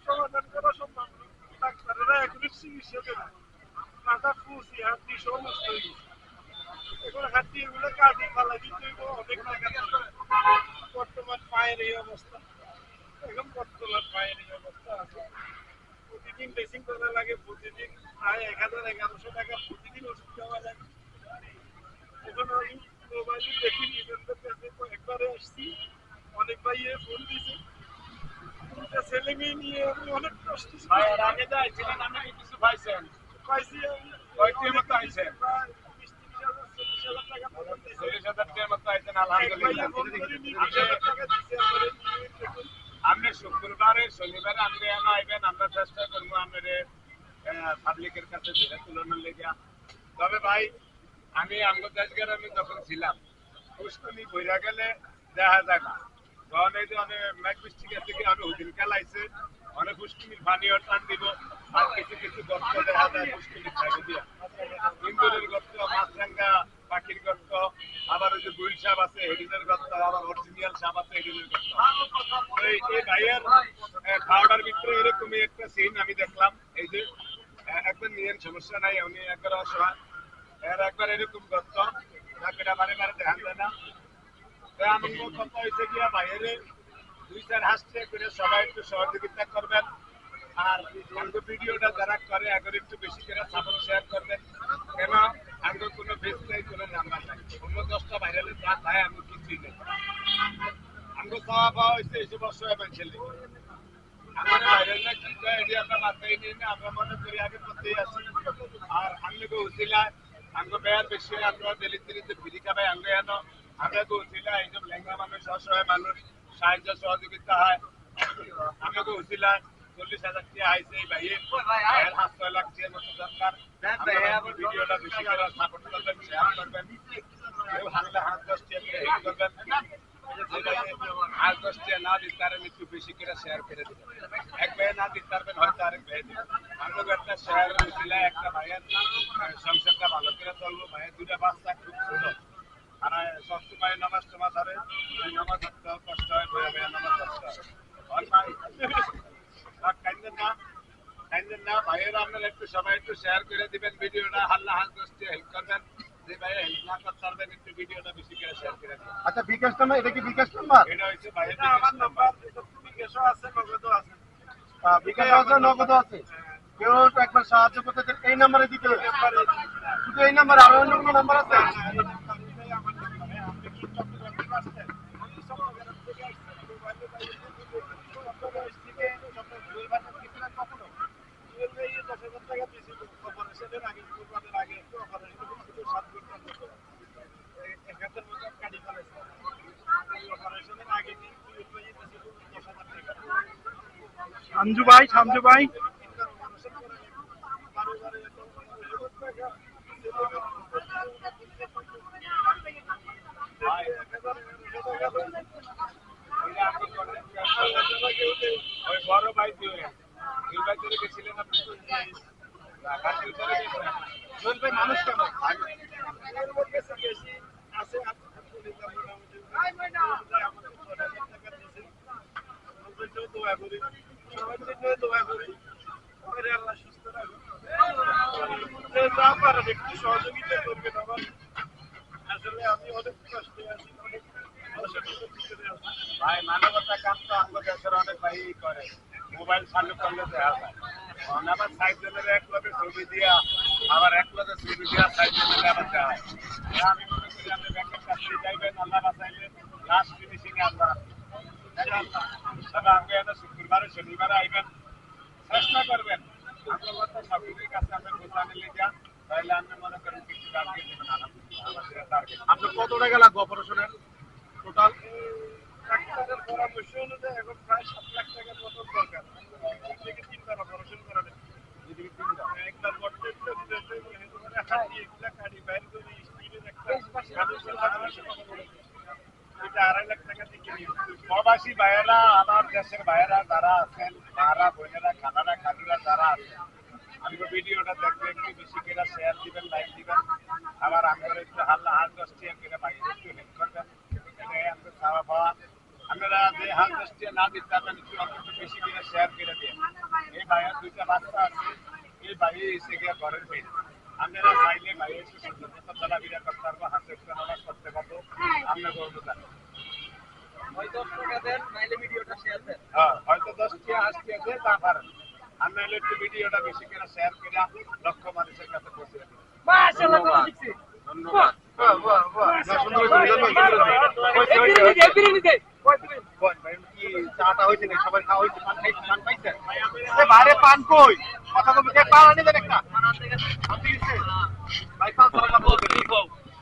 সমাধান করা সম্ভব না। ডাক্তারেরা এখনো চিকিৎসা দেবে না। মাথা ফুসি হাড্ডি সব নষ্ট হয়ে গেছে। এখন হাড্ডি এগুলো কাটি ফালাই দিতে হইব অনেক টাকা দরকার। বর্তমান পায়ের এই অবস্থা, এখন বর্তমান পায়ের এই অবস্থা আছে। প্রতিদিন ড্রেসিং করা লাগে, প্রতিদিন প্রায় ১,০০০-১,১৫০ টাকা প্রতিদিন ওষুধ খাওয়া লাগে। এখন আমি মোবাইলে দেখি নিজেদের কাছে একবারে আসছি, অনেক ভাইয়ে ফোন দিছে, তিনটা ছেলে মেয়ে নিয়ে আমি অনেক কষ্ট ভাইয়ের আগে যা আইছিলেন আপনি কি কিছু পাইছেন? পাইছি। আমি কয়টির মতো আইছেন? প্রায় ২০-৩০ হাজার ৪০ হাজার টাকা পর্যন্ত দিছে। ৪০,০০০ টাকার মতো আইছেন, এক ভাইয়ে আলহামদুলিল্লাহ। ফোন করে ২০,০০০ টাকা দিছে আমার দেখুন। আপনি শুক্রবারে শনিবারে আপনি এনে আইবেন, আমরা চেষ্টা করবো আপনার পাবলিকের কাছে ধরে তুলনার লেগে। তবে ভাই আমি আঙ্গদাসগার আমি যখন ছিলাম পুষ্কনি বইরা গেলে দেখা যায় না, তখন এই যে অনেক মেঘ বৃষ্টি গেছে কি আমি হুদিন খেলাইছে অনেক পুষ্কনির পানিও টান দিব, আর কিছু কিছু গর্ত দেখা যায় পুষ্কনির সাইডে দিয়া, ইন্দুরের গর্ত, মাছরাঙ্গা পাখির গর্ত, আবার ওই যে গুইল সাপ আছে হেডিনের গর্ত, আবার অরিজিনাল সাপ আছে হেডিনের গর্ত। এই ভাইয়ের খাওয়াটার ভিতরে এরকমই একটা সিন আমি দেখলাম, এই যে একবার নিয়েন সমস্যা নাই, উনি একবার অসহায়, এর একবার এরকম গর্ত চাকরিটা বারে বারে ধ্যান দেয় না। আমার কথা হয়েছে গিয়া বাইরে ২-৪ হাসছে করে সবাই একটু সহযোগিতা করবেন, আর আঙ্গ ভিডিওটা যারা করে এখন একটু বেশি করে সাপোর্ট শেয়ার করবেন, কেন আঙ্গ কোনো ফেস নাই, কোনো নাম্বার নাই, অন্য 10টা ভাইরালে যা চায় আমি কিছুই নেই। আঙ্গ চাওয়া পাওয়া হয়েছে এসব অসহায় মানুষের। আমার ভাইরালরা কি চায় এটি আমরা মাথায় নিয়ে না, আমরা মনে করি আগে করতেই আসি, আর আঙ্গকে উচিলায় আঙ্গ বেয়ার বেশি আমরা ডেলিভারিতে ফিরি খাবাই আঙ্গ এন আমাকে উচিলায় এইসব লেঙ্গা মানুষ অসহায় মানুষ সাহায্য সহযোগিতা হয়, আমাকে উচিলায় ৪০,০০০ টাকা আইছে এই ভাইয়ের ৫-৬ লাখ টাকার মতো দরকার। ভিডিওটা বেশি করে সাপোর্ট করবেন, শেয়ার করবেন, কেউ হারলে হাত ১০ টাকা হেল্প করবেন, আর ১০ টাকা না দিতে পারেন একটু বেশি করে শেয়ার করে দিবেন। এক ভাইয়ে না দিতে পারবেন হয়তো আরেক ভাইয়ে দিবেন। আমাকে একটা শেয়ার উচিলায় একটা ভাইয়ের সংসারটা ভালো করে চলবো। ভাইয়ের ২টা বাচ্চা খুব ছোট, আর সবসময় নামাজ টামাজ ধরে, নামাজ ধরতে কষ্ট হয়, বইয়া বইয়া নামাজ ধরতে হয়। কাইন্দেন না ভাইয়েরা, আপনারা একটু সবাই একটু শেয়ার করে দিবেন ভিডিওটা, হাল্লা হাল দোস্তে হেল্প করবেন, যে ভাইয়া হেল্প না করতে পারবেন একটু ভিডিওটা বেশি করে শেয়ার করে দিবেন। আচ্ছা বিকাশ নাম্বার, এটা কি বিকাশ নাম্বার? এটা হচ্ছে ভাইয়ের আমার নাম্বার, বিকাশও আছে, নগদও আছে। বিকাশ আছে, নগদ আছে। কেউ একবার সাহায্য করতে চান এই নাম্বারে দিতে হবে। শুধু এই নাম্বার, আর অন্য কোনো নাম্বার আছে? সামজু ভাই, সামজু ভাই, ওই বড় ভাই দিয়ে নির্বাচনে গেছিলেন আপনি, জোয়েল ভাই মানুষ কেমন? একটু সহযোগিতা করবেন আমার, আসলে আমি অনেক কষ্টে আছি, অনেক ভাই মানবতা কাজ তো আমাদের দেশের অনেক ভাই করে, মোবাইল চালু করলে দেখা যায়, আবার সাইড জনের এক লগে ছবি দিয়া, আবার এক লগে ছবি দিয়া সাইড জনের আবার দেওয়া হয়। আমি মনে করি আপনি ব্যাংকের কাছে যাইবেন, আল্লাহ বাঁচাইলে লাস্ট ফিনিশিং এ আমরা শুক্রবারে শনিবারে আইবেন, চেষ্টা করবেন আমরা কথা সবকিছুর কাছে আপনার বোঝানো লেগে, তাহলে আপনি মনে করেন কিছু টার্গেট দেবেন, আলহামদুলিল্লাহ টার্গেট। আপনার কত টাকা লাগবে অপারেশনের টোটাল? ডাক্তারের পরামর্শ অনুযায়ী এখন প্রায় ৭ লাখ টাকার মতো দরকার। 2 থেকে 3 বার অপারেশন করাবে, একবার করতে এগুলা কাটি বাইরে করে স্পিডের একটা 2.5 লাখ টাকা থেকে প্রবাসী ভাইয়েরা, আমার দেশের ভাইয়েরা যারা আছেন, মারা বোনেরা, খালারা খালুরা যারা আছেন, আমি ভিডিওটা দেখবে একটু বেশি করে শেয়ার দিবেন, লাইক দিবেন, আবার আমরা একটু হাল্লা হাল 10 টাকা করে ভাই একটু হেল্প করবেন, এটাই আমাদের খাওয়া পাওয়া। আপনারা যে হাল দৃষ্টি না দিতে পারবেন একটু অন্তত বেশি করে শেয়ার করে দিয়ে এই ভাইয়ের দুইটা বাচ্চা আছে এই ভাই এসে গিয়ে ঘরের মেয়ে আপনারা চাইলে ভাই এসে সুন্দর মতো চলাফেরা করতে পারবো হাতে নামাজ করতে পারবো আপনাকে অনুদান হয়তো 10টি আসতে আছে তা পারেন আর নাহলে একটু ভিডিওটা বেশি করে শেয়ার করে লক্ষ মানুষের কাছে পৌঁছে দেবেন ধন্যবাদ বাহ বাহ বাহ না সুন্দর কি চাটা হয়েছে না সবাই খাওয়া হয়েছে পান খাইছে পান পাইছে বাইরে পান কই কথা বলতে পান আনি দেন একটা ভাই পান